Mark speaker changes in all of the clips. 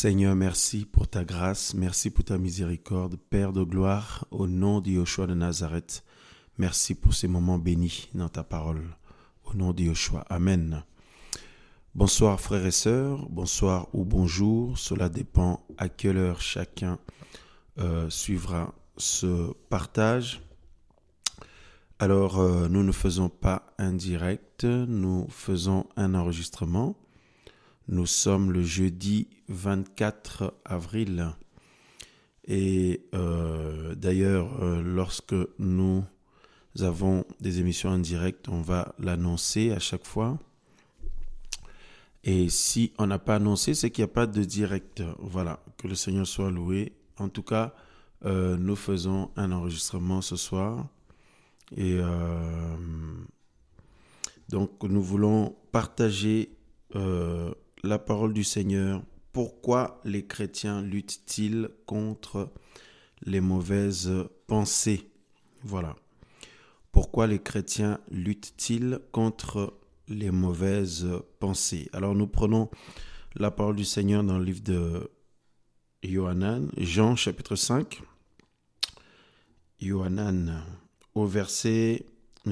Speaker 1: Seigneur, merci pour ta grâce, merci pour ta miséricorde, Père de gloire, au nom de Yeshua de Nazareth. Merci pour ces moments bénis dans ta parole, au nom de Yeshua. Amen. Bonsoir frères et sœurs, bonsoir ou bonjour, cela dépend à quelle heure chacun suivra ce partage. Alors, nous ne faisons pas un direct, nous faisons un enregistrement. Nous sommes le jeudi 24 avril et d'ailleurs, lorsque nous avons des émissions en direct, on va l'annoncer à chaque fois. Et si on n'a pas annoncé, c'est qu'il n'y a pas de direct. Voilà, que le Seigneur soit loué. En tout cas, nous faisons un enregistrement ce soir. Et donc, nous voulons partager la parole du Seigneur. Pourquoi les chrétiens luttent-ils contre les mauvaises pensées? Voilà. Pourquoi les chrétiens luttent-ils contre les mauvaises pensées? Alors nous prenons la parole du Seigneur dans le livre de Jean chapitre 5. Nous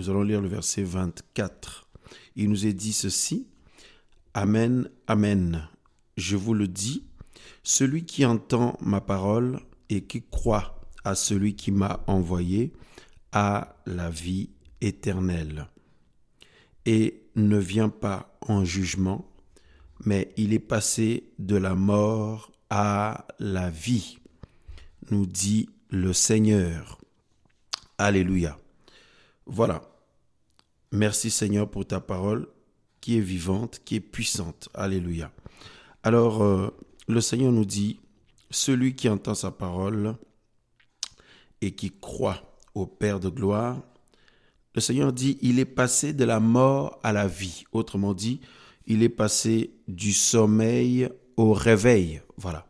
Speaker 1: allons lire le verset 24. Il nous est dit ceci: Amen, Amen. Je vous le dis, celui qui entend ma parole et qui croit à celui qui m'a envoyé a la vie éternelle et ne vient pas en jugement, mais il est passé de la mort à la vie, nous dit le Seigneur. Alléluia. Voilà. Merci Seigneur pour ta parole qui est vivante, qui est puissante. Alléluia. Alors, le Seigneur nous dit, celui qui entend sa parole et qui croit au Père de gloire, le Seigneur dit, il est passé de la mort à la vie. Autrement dit, il est passé du sommeil au réveil. Voilà.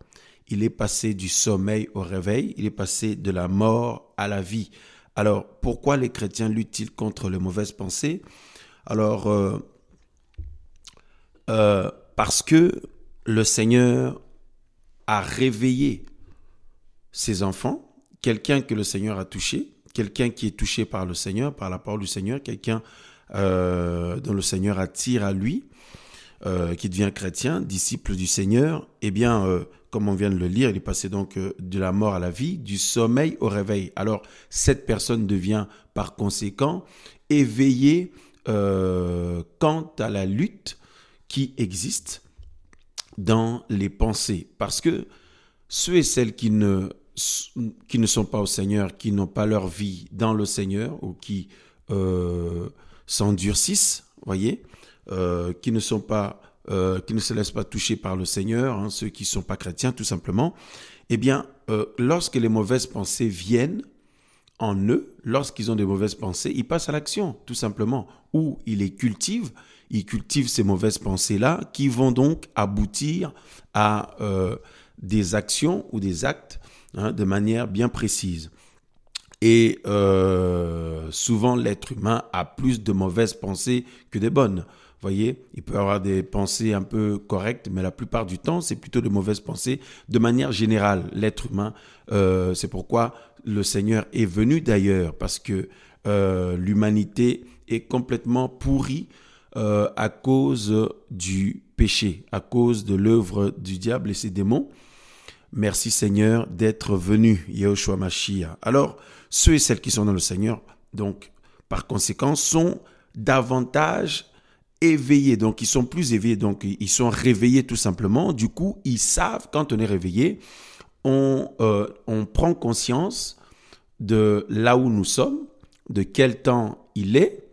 Speaker 1: Il est passé du sommeil au réveil. Il est passé de la mort à la vie. Alors, pourquoi les chrétiens luttent-ils contre les mauvaises pensées? Alors, parce que le Seigneur a réveillé ses enfants, quelqu'un que le Seigneur a touché, quelqu'un qui est touché par le Seigneur, par la parole du Seigneur, quelqu'un dont le Seigneur attire à lui, qui devient chrétien, disciple du Seigneur. Eh bien, comme on vient de le lire, il est passé donc de la mort à la vie, du sommeil au réveil. Alors, cette personne devient par conséquent éveillée quant à la lutte qui existe dans les pensées. Parce que ceux et celles qui ne sont pas au Seigneur, qui n'ont pas leur vie dans le Seigneur ou qui s'endurcissent, voyez, qui ne se laissent pas toucher par le Seigneur, hein, ceux qui ne sont pas chrétiens tout simplement, eh bien, lorsque les mauvaises pensées viennent en eux, lorsqu'ils ont des mauvaises pensées, ils passent à l'action, tout simplement, ou ils les cultivent, ils cultivent ces mauvaises pensées-là qui vont donc aboutir à des actions ou des actes de manière bien précise. Et souvent, l'être humain a plus de mauvaises pensées que des bonnes. Vous voyez, il peut avoir des pensées un peu correctes, mais la plupart du temps, c'est plutôt de mauvaises pensées. De manière générale, l'être humain, c'est pourquoi le Seigneur est venu d'ailleurs, parce que l'humanité est complètement pourrie à cause du péché, à cause de l'œuvre du diable et ses démons. Merci Seigneur d'être venu, Yehoshua Mashiach. Alors, ceux et celles qui sont dans le Seigneur, donc par conséquent, sont davantage éveillés. Donc, ils sont plus éveillés, donc ils sont réveillés tout simplement. Du coup, ils savent, quand on est réveillé, on prend conscience de là où nous sommes, de quel temps il est,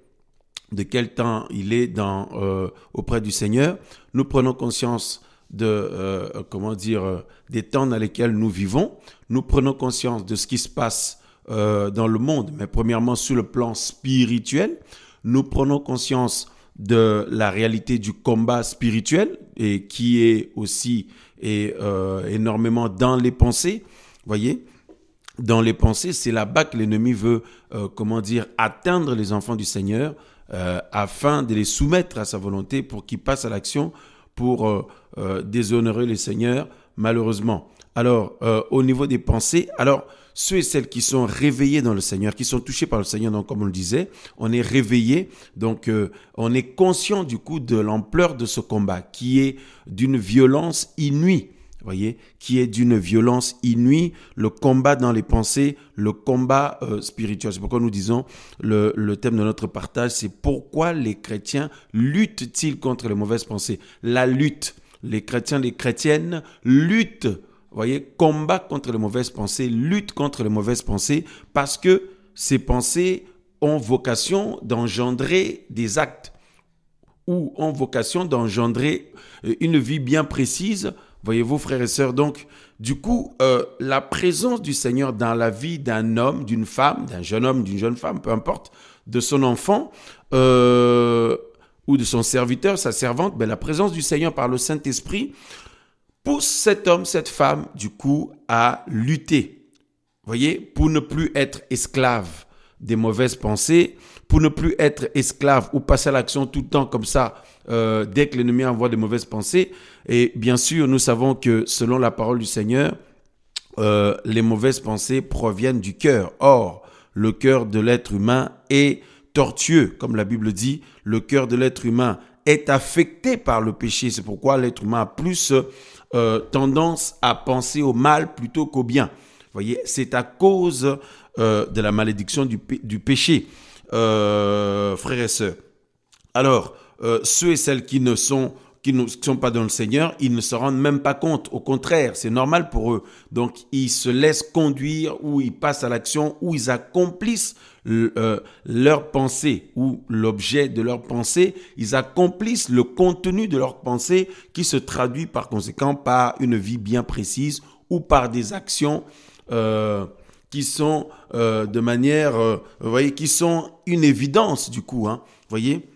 Speaker 1: auprès du Seigneur. Nous prenons conscience de, des temps dans lesquels nous vivons. Nous prenons conscience de ce qui se passe dans le monde, mais premièrement sur le plan spirituel. Nous prenons conscience de la réalité du combat spirituel et qui est aussi énormément dans les pensées. Voyez, dans les pensées, c'est là-bas que l'ennemi veut, atteindre les enfants du Seigneur afin de les soumettre à sa volonté pour qu'ils passent à l'action, pour déshonorer le Seigneur malheureusement. Alors, au niveau des pensées, alors ceux et celles qui sont réveillés dans le Seigneur, qui sont touchés par le Seigneur, donc comme on le disait, on est réveillés, donc on est conscient du coup de l'ampleur de ce combat qui est d'une violence inouïe. Voyez, qui est d'une violence inouïe, le combat dans les pensées, le combat spirituel. C'est pourquoi nous disons, le thème de notre partage, c'est pourquoi les chrétiens luttent-ils contre les mauvaises pensées. La lutte, les chrétiens, les chrétiennes luttent, voyez, combattent contre les mauvaises pensées, luttent contre les mauvaises pensées, parce que ces pensées ont vocation d'engendrer des actes, ou ont vocation d'engendrer une vie bien précise. Voyez-vous, frères et sœurs, donc, du coup, la présence du Seigneur dans la vie d'un homme, d'une femme, d'un jeune homme, d'une jeune femme, peu importe, de son enfant ou de son serviteur, sa servante, la présence du Seigneur par le Saint-Esprit pousse cet homme, cette femme, du coup, à lutter. Voyez, pour ne plus être esclave des mauvaises pensées, pour ne plus être esclave ou passer à l'action tout le temps comme ça, dès que l'ennemi envoie des mauvaises pensées. Et bien sûr, nous savons que selon la parole du Seigneur, les mauvaises pensées proviennent du cœur. Or, le cœur de l'être humain est tortueux. Comme la Bible dit, le cœur de l'être humain est affecté par le péché. C'est pourquoi l'être humain a plus tendance à penser au mal plutôt qu'au bien. Vous voyez, c'est à cause de la malédiction du péché, frères et sœurs. Alors, ceux et celles qui ne sont pas dans le Seigneur, ils ne se rendent même pas compte. Au contraire, c'est normal pour eux. Donc, ils se laissent conduire ou ils passent à l'action ou ils accomplissent leur pensée ou l'objet de leur pensée. Ils accomplissent le contenu de leur pensée qui se traduit par conséquent par une vie bien précise ou par des actions qui sont de manière, vous voyez, qui sont une évidence du coup, hein, voyez.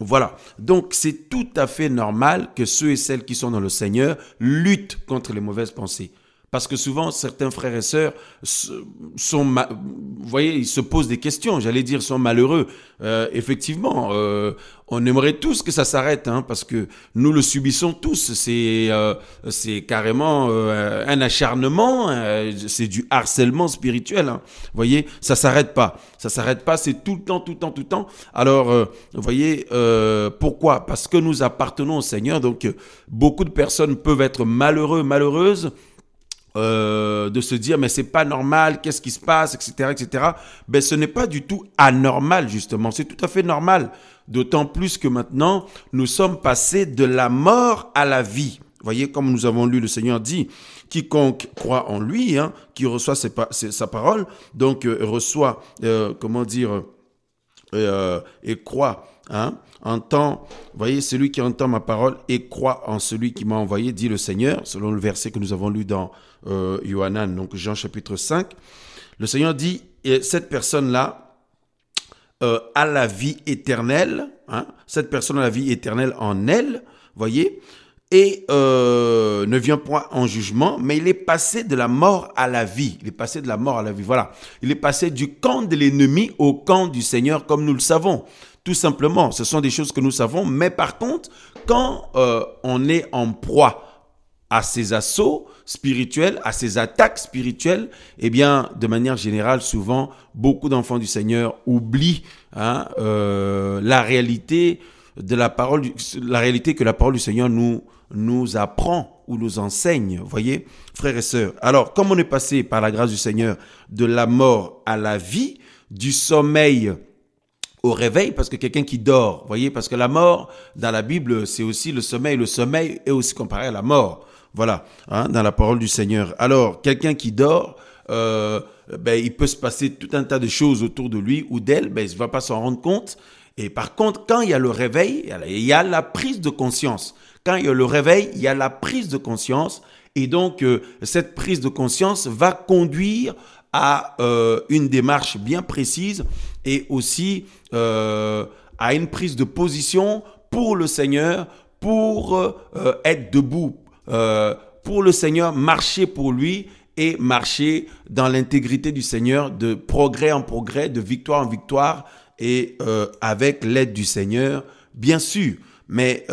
Speaker 1: Voilà, donc c'est tout à fait normal que ceux et celles qui sont dans le Seigneur luttent contre les mauvaises pensées. Parce que souvent, certains frères et sœurs sont, vous voyez, ils se posent des questions, j'allais dire, sont malheureux. Effectivement, on aimerait tous que ça s'arrête, hein, parce que nous le subissons tous. C'est carrément un acharnement, c'est du harcèlement spirituel. Hein. Vous voyez, ça s'arrête pas. Ça s'arrête pas, c'est tout le temps, tout le temps, tout le temps. Alors, vous voyez, pourquoi? Parce que nous appartenons au Seigneur. Donc, beaucoup de personnes peuvent être malheureux, malheureuses, de se dire mais c'est pas normal, qu'est-ce qui se passe, etc., etc. Ben ce n'est pas du tout anormal justement, c'est tout à fait normal, d'autant plus que maintenant nous sommes passés de la mort à la vie. Vous voyez, comme nous avons lu, le Seigneur dit quiconque croit en lui, hein, qui reçoit sa parole, donc reçoit et croit, hein, entend, vous voyez, celui qui entend ma parole et croit en celui qui m'a envoyé, dit le Seigneur, selon le verset que nous avons lu dans Yohanan, donc Jean chapitre 5. Le Seigneur dit, cette personne-là a la vie éternelle, hein, cette personne a la vie éternelle en elle, voyez, et ne vient point en jugement, mais il est passé de la mort à la vie. Il est passé de la mort à la vie, voilà. Il est passé du camp de l'ennemi au camp du Seigneur, comme nous le savons. Tout simplement, ce sont des choses que nous savons, mais par contre, quand on est en proie à ces assauts spirituels, à ces attaques spirituelles, eh bien, de manière générale, souvent, beaucoup d'enfants du Seigneur oublient, hein, la réalité de la parole, la réalité que la parole du Seigneur nous apprend ou nous enseigne, vous voyez, frères et sœurs. Alors, comme on est passé par la grâce du Seigneur de la mort à la vie, du sommeil au réveil, parce que quelqu'un qui dort, vous voyez, parce que la mort, dans la Bible, c'est aussi le sommeil est aussi comparé à la mort, voilà, hein, dans la parole du Seigneur. Alors, quelqu'un qui dort, il peut se passer tout un tas de choses autour de lui ou d'elle, il ne va pas s'en rendre compte. Et par contre, quand il y a le réveil, il y a la prise de conscience. Quand il y a le réveil, il y a la prise de conscience. Et donc, cette prise de conscience va conduire à une démarche bien précise et aussi à une prise de position pour le Seigneur, pour être debout, pour le Seigneur, marcher pour lui et marcher dans l'intégrité du Seigneur, de progrès en progrès, de victoire en victoire et avec l'aide du Seigneur, bien sûr. Mais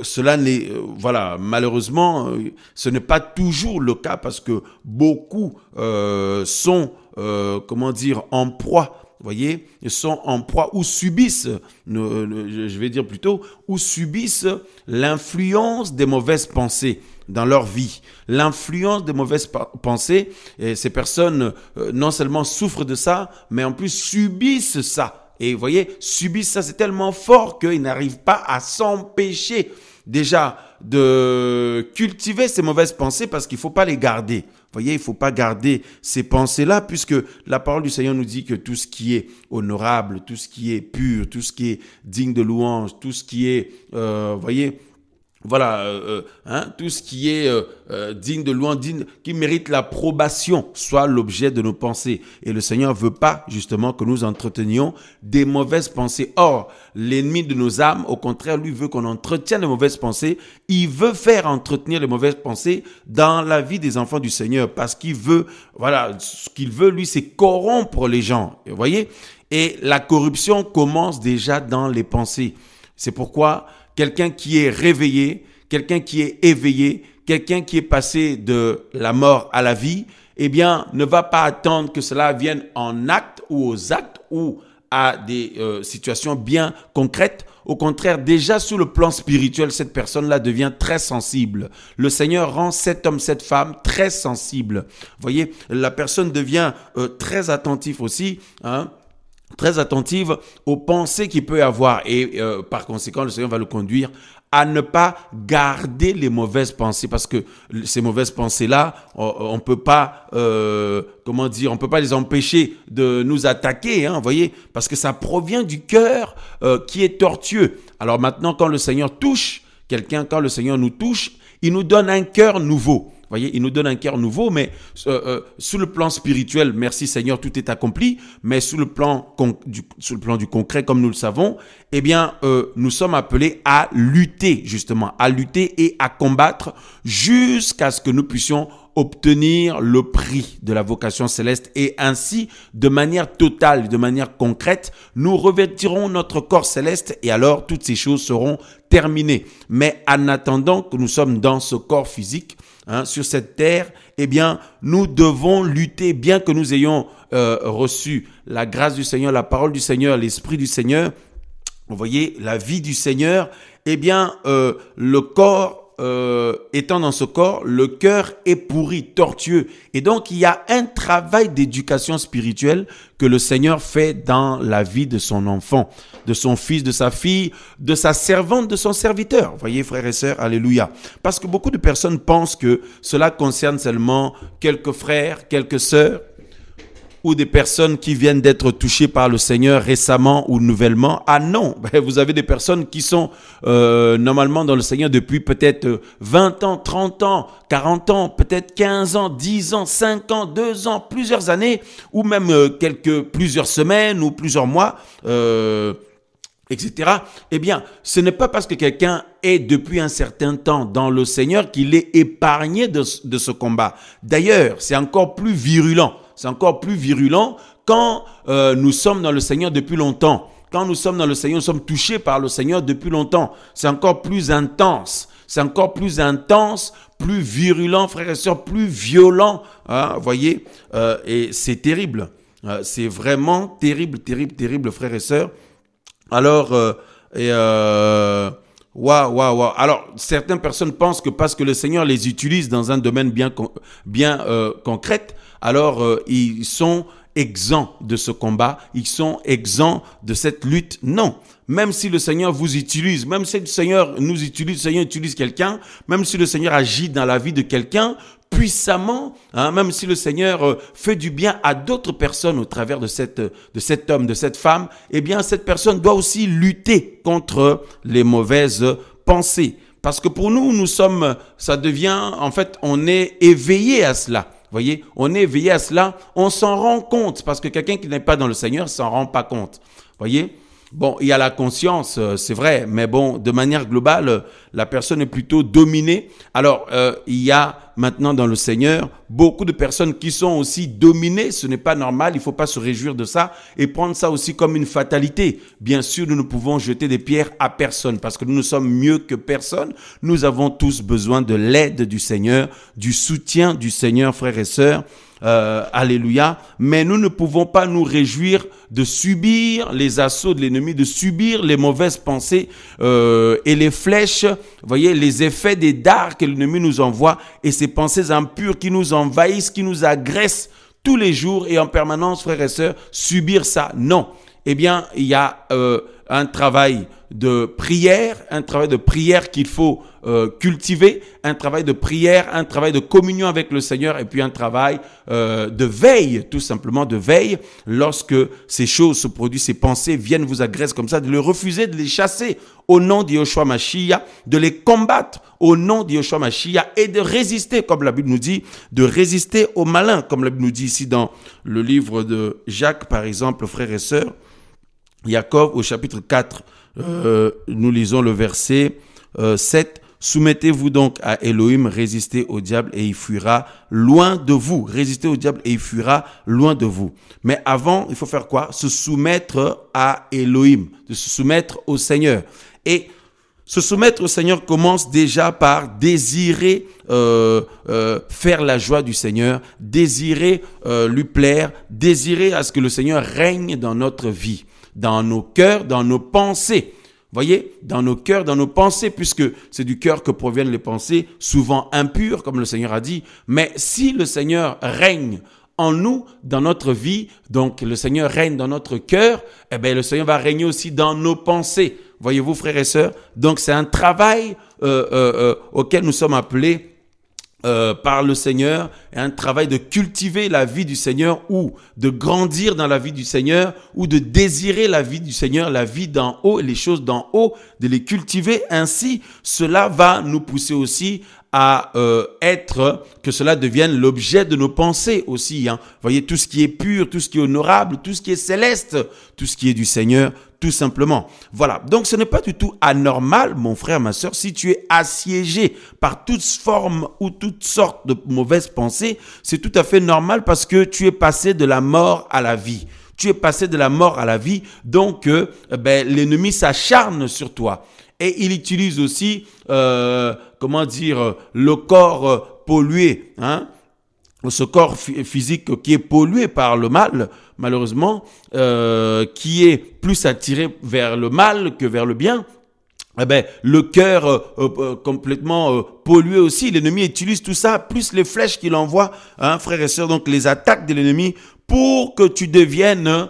Speaker 1: cela n'est, voilà, malheureusement, ce n'est pas toujours le cas parce que beaucoup sont, comment dire, en proie. Vous voyez, ils sont en proie ou subissent, je vais dire plutôt, ou subissent l'influence des mauvaises pensées dans leur vie. L'influence des mauvaises pensées, et ces personnes non seulement souffrent de ça, mais en plus subissent ça. Et vous voyez, subissent ça, c'est tellement fort qu'ils n'arrivent pas à s'empêcher déjà de cultiver ces mauvaises pensées parce qu'il ne faut pas les garder. Vous voyez, il ne faut pas garder ces pensées-là puisque la parole du Seigneur nous dit que tout ce qui est honorable, tout ce qui est pur, tout ce qui est digne de louange, tout ce qui est, vous voyez, voilà, tout ce qui est digne de louange, qui mérite l'approbation, soit l'objet de nos pensées. Et le Seigneur veut pas justement que nous entretenions des mauvaises pensées. Or, l'ennemi de nos âmes, au contraire, lui veut qu'on entretienne les mauvaises pensées. Il veut faire entretenir les mauvaises pensées dans la vie des enfants du Seigneur parce qu'il veut, voilà, ce qu'il veut, lui, c'est corrompre les gens. Vous voyez? Et la corruption commence déjà dans les pensées. C'est pourquoi quelqu'un qui est réveillé, quelqu'un qui est éveillé, quelqu'un qui est passé de la mort à la vie, eh bien, ne va pas attendre que cela vienne en acte ou aux actes ou à des situations bien concrètes. Au contraire, déjà sur le plan spirituel, cette personne-là devient très sensible. Le Seigneur rend cet homme, cette femme très sensible. Vous voyez, la personne devient très attentive aussi, très attentive aux pensées qu'il peut avoir et par conséquent, le Seigneur va le conduire à ne pas garder les mauvaises pensées parce que ces mauvaises pensées-là, on peut pas, on peut pas les empêcher de nous attaquer, vous voyez, parce que ça provient du cœur qui est tortueux. Alors maintenant, quand le Seigneur touche quelqu'un, quand le Seigneur nous touche, il nous donne un cœur nouveau. Vous voyez, il nous donne un cœur nouveau, mais sur le plan spirituel, merci Seigneur, tout est accompli. Mais sur le plan du concret, comme nous le savons, eh bien, nous sommes appelés à lutter, justement, à lutter et à combattre jusqu'à ce que nous puissions obtenir le prix de la vocation céleste et ainsi, de manière totale, de manière concrète, nous revêtirons notre corps céleste et alors toutes ces choses seront terminées. Mais en attendant que nous sommes dans ce corps physique, sur cette terre, eh bien, nous devons lutter, bien que nous ayons reçu la grâce du Seigneur, la parole du Seigneur, l'Esprit du Seigneur, vous voyez, la vie du Seigneur, eh bien, le corps, étant dans ce corps, le cœur est pourri, tortueux. Et donc, il y a un travail d'éducation spirituelle que le Seigneur fait dans la vie de son enfant, de son fils, de sa fille, de sa servante, de son serviteur. Vous voyez, frères et sœurs, alléluia. Parce que beaucoup de personnes pensent que cela concerne seulement quelques frères, quelques sœurs, ou des personnes qui viennent d'être touchées par le Seigneur récemment ou nouvellement. Ah non, vous avez des personnes qui sont normalement dans le Seigneur depuis peut-être 20 ans, 30 ans, 40 ans, peut-être 15 ans, 10 ans, 5 ans, 2 ans, plusieurs années, ou même plusieurs semaines ou plusieurs mois, etc. Eh bien, ce n'est pas parce que quelqu'un est depuis un certain temps dans le Seigneur qu'il est épargné de ce combat. D'ailleurs, c'est encore plus virulent. C'est encore plus virulent quand nous sommes dans le Seigneur depuis longtemps. Quand nous sommes dans le Seigneur, nous sommes touchés par le Seigneur depuis longtemps. C'est encore plus intense. C'est encore plus intense, plus virulent, frères et sœurs, plus violent. Vous voyez, et c'est terrible. C'est vraiment terrible, terrible, terrible, frères et sœurs. Alors, waouh. Alors, certaines personnes pensent que parce que le Seigneur les utilise dans un domaine bien concret, alors ils sont exempts de ce combat, ils sont exempts de cette lutte. Non, même si le Seigneur vous utilise, même si le Seigneur nous utilise, le Seigneur utilise quelqu'un, même si le Seigneur agit dans la vie de quelqu'un puissamment, même si le Seigneur fait du bien à d'autres personnes au travers de cet homme, de cette femme, eh bien cette personne doit aussi lutter contre les mauvaises pensées. Parce que pour nous sommes, ça devient, en fait, on est éveillé à cela. Vous voyez, on est éveillé à cela, on s'en rend compte, parce que quelqu'un qui n'est pas dans le Seigneur ne s'en rend pas compte. Vous voyez, Bon, il y a la conscience, c'est vrai, mais bon, de manière globale, la personne est plutôt dominée. Alors, il y a maintenant dans le Seigneur beaucoup de personnes qui sont aussi dominées. Ce n'est pas normal, il ne faut pas se réjouir de ça et prendre ça aussi comme une fatalité. Bien sûr, nous ne pouvons jeter des pierres à personne parce que nous sommes mieux que personne. Nous avons tous besoin de l'aide du Seigneur, du soutien du Seigneur, frères et sœurs. Alléluia. Mais nous ne pouvons pas nous réjouir de subir les assauts de l'ennemi, de subir les mauvaises pensées et les flèches, vous voyez, les effets des dards que l'ennemi nous envoie et ces pensées impures qui nous envahissent, qui nous agressent tous les jours et en permanence, frères et sœurs, subir ça. Non. Eh bien, il y a un travail de prière qu'il faut cultiver, un travail de prière, un travail de communion avec le Seigneur et puis un travail de veille, tout simplement de veille. Lorsque ces choses se produisent, ces pensées viennent vous agresser comme ça, de les refuser, de les chasser au nom de Yeshua Mashiach, de les combattre au nom de Yeshua Mashiach et de résister, comme la Bible nous dit, de résister au malin, comme la Bible nous dit ici dans le livre de Jacques, par exemple, frères et sœurs. Jacob au chapitre 4, nous lisons le verset 7. Soumettez-vous donc à Elohim, résistez au diable et il fuira loin de vous. Résistez au diable et il fuira loin de vous. Mais avant, il faut faire quoi? Se soumettre à Elohim, de se soumettre au Seigneur. Et se soumettre au Seigneur commence déjà par désirer faire la joie du Seigneur, désirer lui plaire, désirer à ce que le Seigneur règne dans notre vie, dans nos cœurs, dans nos pensées. Voyez, dans nos cœurs, dans nos pensées, puisque c'est du cœur que proviennent les pensées, souvent impures, comme le Seigneur a dit. Mais si le Seigneur règne en nous, dans notre vie, donc le Seigneur règne dans notre cœur, eh bien le Seigneur va régner aussi dans nos pensées. Voyez-vous, frères et sœurs? Donc c'est un travail auquel nous sommes appelés par le Seigneur, un travail de cultiver la vie du Seigneur ou de grandir dans la vie du Seigneur ou de désirer la vie du Seigneur, la vie d'en haut, les choses d'en haut, de les cultiver. Ainsi, cela va nous pousser aussi à que cela devienne l'objet de nos pensées aussi. Voyez, tout ce qui est pur, tout ce qui est honorable, tout ce qui est céleste, tout ce qui est du Seigneur, tout simplement. Voilà, donc ce n'est pas du tout anormal, mon frère, ma sœur, si tu es assiégé par toutes formes ou toutes sortes de mauvaises pensées, c'est tout à fait normal parce que tu es passé de la mort à la vie. Tu es passé de la mort à la vie, donc l'ennemi s'acharne sur toi. Et il utilise aussi, le corps pollué, ce corps physique qui est pollué par le mal, malheureusement, qui est plus attiré vers le mal que vers le bien. Le cœur complètement pollué aussi. L'ennemi utilise tout ça, plus les flèches qu'il envoie, frères et sœurs, donc les attaques de l'ennemi, pour que tu deviennes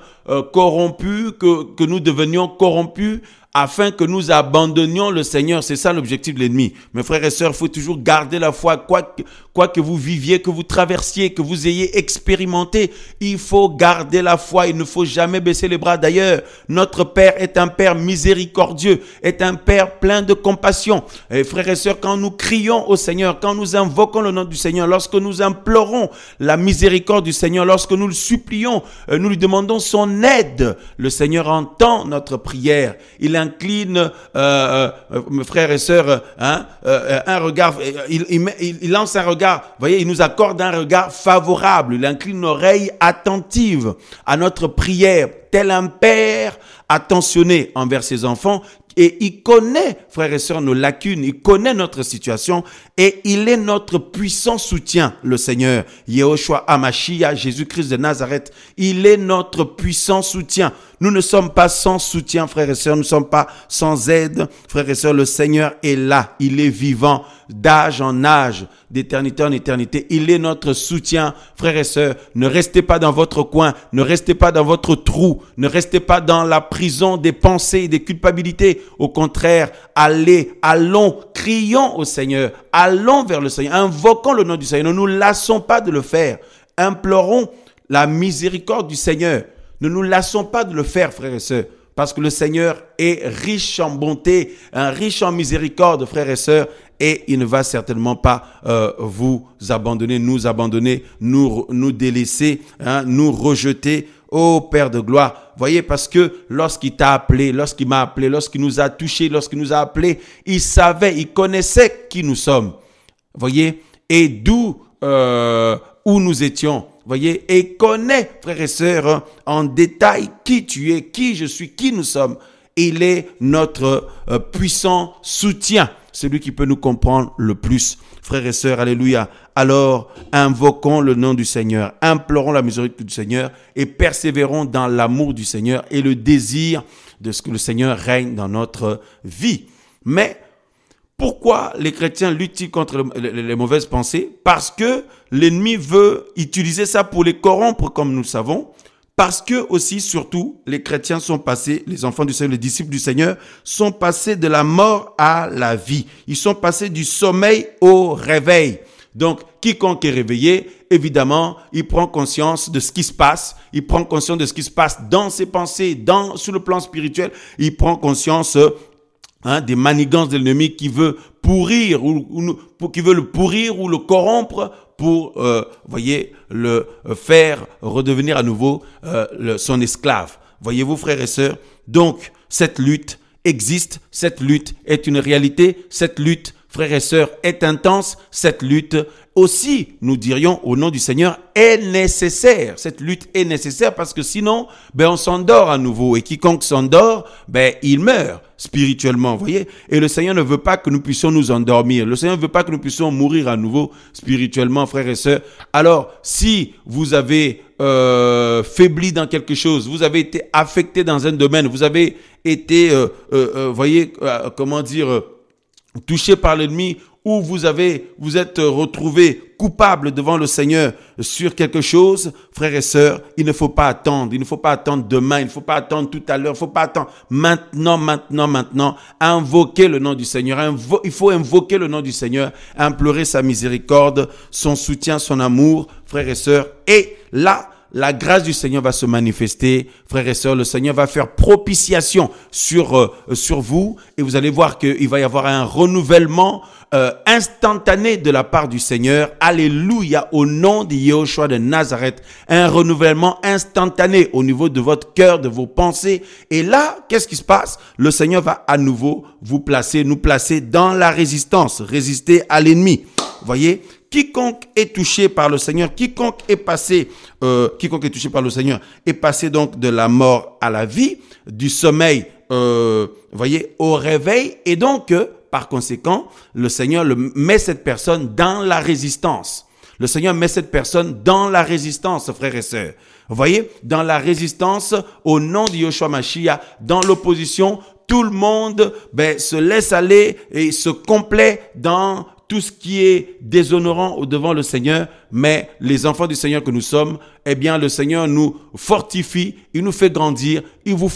Speaker 1: corrompu, que nous devenions corrompus, afin que nous abandonnions le Seigneur. C'est ça l'objectif de l'ennemi. Mes frères et sœurs, il faut toujours garder la foi, quoi que vous viviez, que vous traversiez, que vous ayez expérimenté. Il faut garder la foi, il ne faut jamais baisser les bras. D'ailleurs, notre Père est un Père miséricordieux, est un Père plein de compassion. Et frères et sœurs, quand nous crions au Seigneur, quand nous invoquons le nom du Seigneur, lorsque nous implorons la miséricorde du Seigneur, lorsque nous le supplions, nous lui demandons son aide, le Seigneur entend notre prière. Il incline, mes frères et sœurs, un regard, il lance un regard, vous voyez, il nous accorde un regard favorable, il incline une oreille attentive à notre prière, tel un père attentionné envers ses enfants. Et il connaît, frères et sœurs, nos lacunes, il connaît notre situation et il est notre puissant soutien, le Seigneur. Yehoshua HaMashiach, Jésus-Christ de Nazareth, il est notre puissant soutien. Nous ne sommes pas sans soutien, frères et sœurs, nous ne sommes pas sans aide. Frères et sœurs, le Seigneur est là, il est vivant, d'âge en âge, d'éternité en éternité. Il est notre soutien, frères et sœurs. Ne restez pas dans votre coin, ne restez pas dans votre trou, ne restez pas dans la prison des pensées et des culpabilités. Au contraire, allons, crions au Seigneur, allons vers le Seigneur, invoquons le nom du Seigneur. Ne nous lassons pas de le faire. Implorons la miséricorde du Seigneur. Ne nous lassons pas de le faire, frères et sœurs, parce que le Seigneur est riche en bonté, riche en miséricorde, frères et sœurs, et il ne va certainement pas vous abandonner, nous délaisser, nous rejeter ô Père de gloire. Voyez, parce que lorsqu'il t'a appelé, lorsqu'il m'a appelé, lorsqu'il nous a touchés, lorsqu'il nous a appelés, il savait, il connaissait qui nous sommes. Voyez, et d'où où nous étions. Voyez, et connaît, frères et sœurs, en détail qui tu es, qui je suis, qui nous sommes. Il est notre puissant soutien, celui qui peut nous comprendre le plus. Frères et sœurs, alléluia. Alors, invoquons le nom du Seigneur, implorons la miséricorde du Seigneur et persévérons dans l'amour du Seigneur et le désir de ce que le Seigneur règne dans notre vie. Mais pourquoi les chrétiens luttent-ils contre les mauvaises pensées? Parce que l'ennemi veut utiliser ça pour les corrompre, comme nous le savons. Parce que aussi, surtout, les chrétiens sont passés, les enfants du Seigneur, les disciples du Seigneur, sont passés de la mort à la vie. Ils sont passés du sommeil au réveil. Donc, quiconque est réveillé, évidemment, il prend conscience de ce qui se passe. Il prend conscience de ce qui se passe dans ses pensées, sur le plan spirituel. Il prend conscience des manigances de l'ennemi qui veut pourrir qui veut le pourrir ou le corrompre pour, voyez, le faire redevenir à nouveau son esclave. Voyez-vous, frères et sœurs, donc cette lutte existe, cette lutte est une réalité, cette lutte, frères et sœurs, est intense, cette lutte aussi, nous dirions, au nom du Seigneur, est nécessaire. Cette lutte est nécessaire parce que sinon, on s'endort à nouveau. Et quiconque s'endort, il meurt spirituellement, voyez. Et le Seigneur ne veut pas que nous puissions nous endormir. Le Seigneur ne veut pas que nous puissions mourir à nouveau spirituellement, frères et sœurs. Alors, si vous avez faibli dans quelque chose, vous avez été affecté dans un domaine, vous avez été, touché par l'ennemi, ou vous êtes retrouvé coupable devant le Seigneur sur quelque chose, frères et sœurs, il ne faut pas attendre. Il ne faut pas attendre demain, il ne faut pas attendre tout à l'heure, il ne faut pas attendre maintenant. Invoquer le nom du Seigneur. Il faut invoquer le nom du Seigneur, implorer sa miséricorde, son soutien, son amour, frères et sœurs. Et là, la grâce du Seigneur va se manifester, frères et sœurs. Le Seigneur va faire propitiation sur vous et vous allez voir qu'il va y avoir un renouvellement instantané de la part du Seigneur. Alléluia, au nom de Yahushua de Nazareth. Un renouvellement instantané au niveau de votre cœur, de vos pensées. Et là, qu'est-ce qui se passe? Le Seigneur va à nouveau nous placer dans la résistance, résister à l'ennemi. Voyez? Quiconque est touché par le Seigneur, quiconque est touché par le Seigneur, est passé donc de la mort à la vie, du sommeil, au réveil, et donc, par conséquent, le Seigneur met cette personne dans la résistance. Le Seigneur met cette personne dans la résistance, frères et sœurs. Vous voyez, dans la résistance au nom de Yahushua Mashiach, dans l'opposition, tout le monde se laisse aller et se complaît dans tout ce qui est déshonorant devant le Seigneur, mais les enfants du Seigneur que nous sommes, le Seigneur nous fortifie, il nous fait grandir, il vous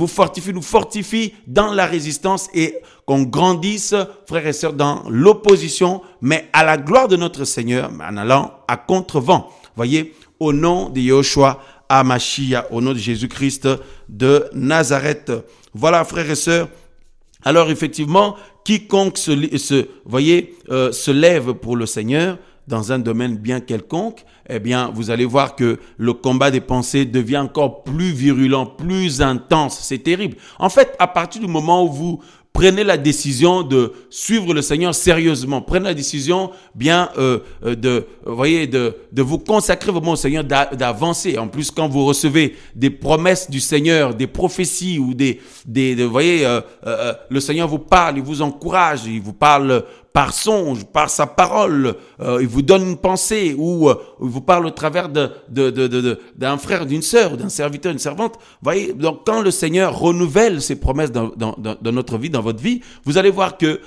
Speaker 1: fortifie, nous fortifie dans la résistance et qu'on grandisse, frères et sœurs, dans l'opposition, mais à la gloire de notre Seigneur, en allant à contre-vent. Voyez, au nom de Yahushua HaMashiach, au nom de Jésus-Christ de Nazareth. Voilà, frères et sœurs. Alors, effectivement, quiconque se lève pour le Seigneur dans un domaine bien quelconque, vous allez voir que le combat des pensées devient encore plus virulent, plus intense. C'est terrible. En fait, à partir du moment où vous prenez la décision de suivre le Seigneur sérieusement, prenez la décision de vous consacrer vraiment au Seigneur, d'avancer. En plus, quand vous recevez des promesses du Seigneur, des prophéties ou le Seigneur vous parle, il vous encourage, il vous parle par songe, par sa parole, il vous donne une pensée ou il vous parle au travers d'un frère, d'une sœur, d'un serviteur, d'une servante. Voyez, donc quand le Seigneur renouvelle ses promesses dans notre vie, dans votre vie, vous allez voir que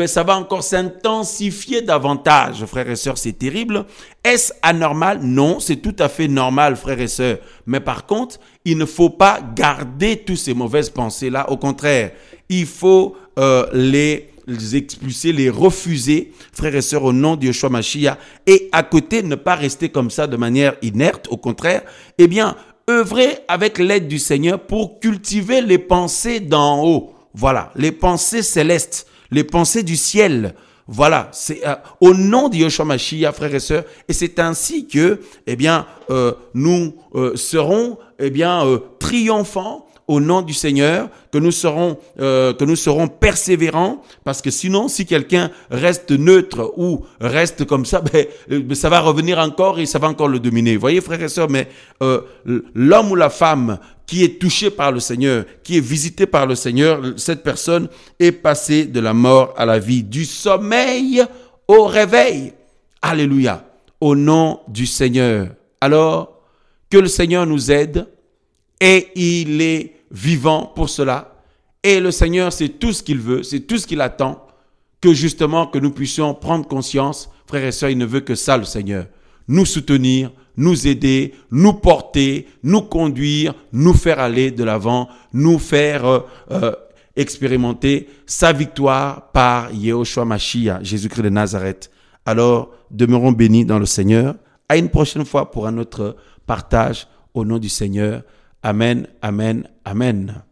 Speaker 1: ça va encore s'intensifier davantage, frères et sœurs. C'est terrible. Est-ce anormal? Non, c'est tout à fait normal, frères et sœurs. Mais par contre, il ne faut pas garder toutes ces mauvaises pensées-là. Au contraire, il faut les expulser, les refuser, frères et sœurs, au nom de Yahushua Mashiach. Et à côté, ne pas rester comme ça de manière inerte. Au contraire, œuvrer avec l'aide du Seigneur pour cultiver les pensées d'en haut. Voilà, les pensées célestes, les pensées du ciel. Voilà, c'est au nom de Yeshua Mashiach, frères et sœurs, et c'est ainsi que, nous serons, triomphants au nom du Seigneur, que nous serons persévérants, parce que sinon, si quelqu'un reste neutre ou reste comme ça, ça va revenir encore et ça va encore le dominer. Vous voyez, frères et sœurs, mais l'homme ou la femme qui est touché par le Seigneur, qui est visité par le Seigneur, cette personne est passée de la mort à la vie, du sommeil au réveil. Alléluia, au nom du Seigneur. Alors, que le Seigneur nous aide, et il est vivant pour cela. Et le Seigneur, c'est tout ce qu'il veut, c'est tout ce qu'il attend, que justement, que nous puissions prendre conscience. Frères et sœurs, il ne veut que ça, le Seigneur. Nous soutenir, nous aider, nous porter, nous conduire, nous faire aller de l'avant, nous faire expérimenter sa victoire par Yeshua Mashiach, Jésus-Christ de Nazareth. Alors, demeurons bénis dans le Seigneur. À une prochaine fois pour un autre partage au nom du Seigneur. Amen, amen, amen.